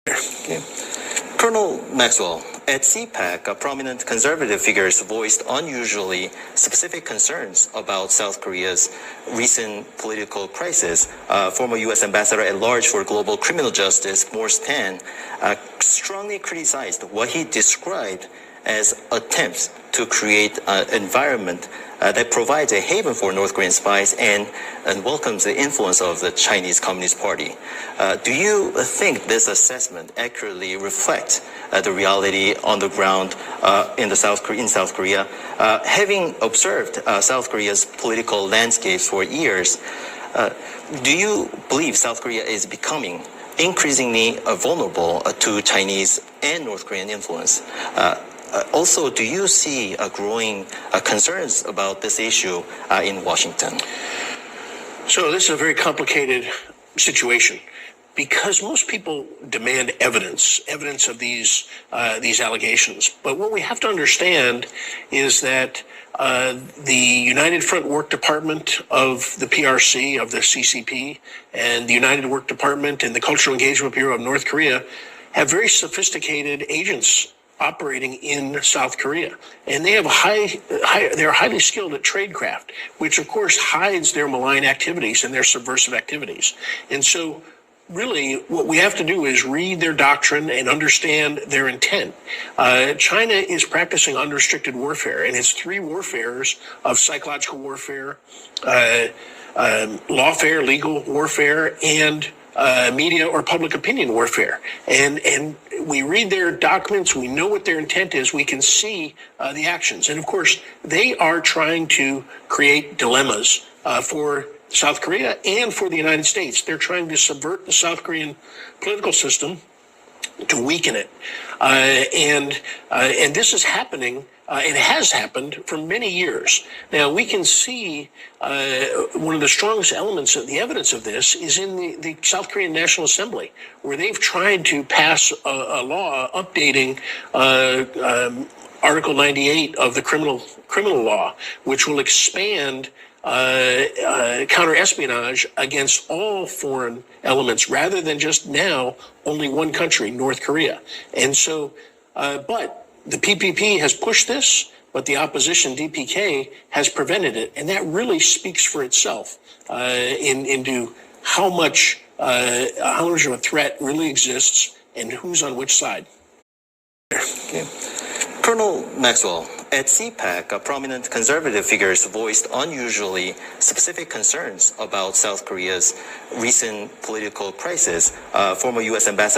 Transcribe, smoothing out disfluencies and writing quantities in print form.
Okay. Colonel Maxwell, at CPAC, prominent conservative figures voiced unusually specific concerns about South Korea's recent political crisis. Former U.S. Ambassador at Large for Global Criminal Justice, Morse Tan, strongly criticized what he described as attempts to create an environment that provides a haven for North Korean spies and welcomes the influence of the Chinese Communist Party. Do you think this assessment accurately reflects the reality on the ground in South Korea? Having observed South Korea's political landscapes for years, do you believe South Korea is becoming increasingly vulnerable to Chinese and North Korean influence? Also, do you see growing concerns about this issue in Washington? So this is a very complicated situation because most people demand evidence of these allegations. But what we have to understand is that the United Front Work Department of the PRC, of the CCP, and the United Work Department and the Cultural Engagement Bureau of North Korea have very sophisticated agents operating in South Korea. And they have they're highly skilled at tradecraft, which of course hides their malign activities and their subversive activities. And so really what we have to do is read their doctrine and understand their intent. China is practicing unrestricted warfare, and it's three warfares of psychological warfare, lawfare, legal warfare, and media or public opinion warfare. And we read their documents, we know what their intent is, we can see the actions. And of course, they are trying to create dilemmas for South Korea and for the United States. They're trying to subvert the South Korean political system to weaken it. And this is happening. It has happened for many years. Now, we can see one of the strongest elements of the evidence of this is in the South Korean National Assembly, where they've tried to pass a law updating Article 98 of the criminal law, which will expand counter-espionage against all foreign elements rather than just now only one country, North Korea. And so, but the PPP has pushed this, but the opposition, DPK, has prevented it. And that really speaks for itself into how much of a threat really exists and who's on which side. Okay. Colonel Maxwell, at CPAC, prominent conservative figures voiced unusually specific concerns about South Korea's recent political crisis. Former U.S. Ambassador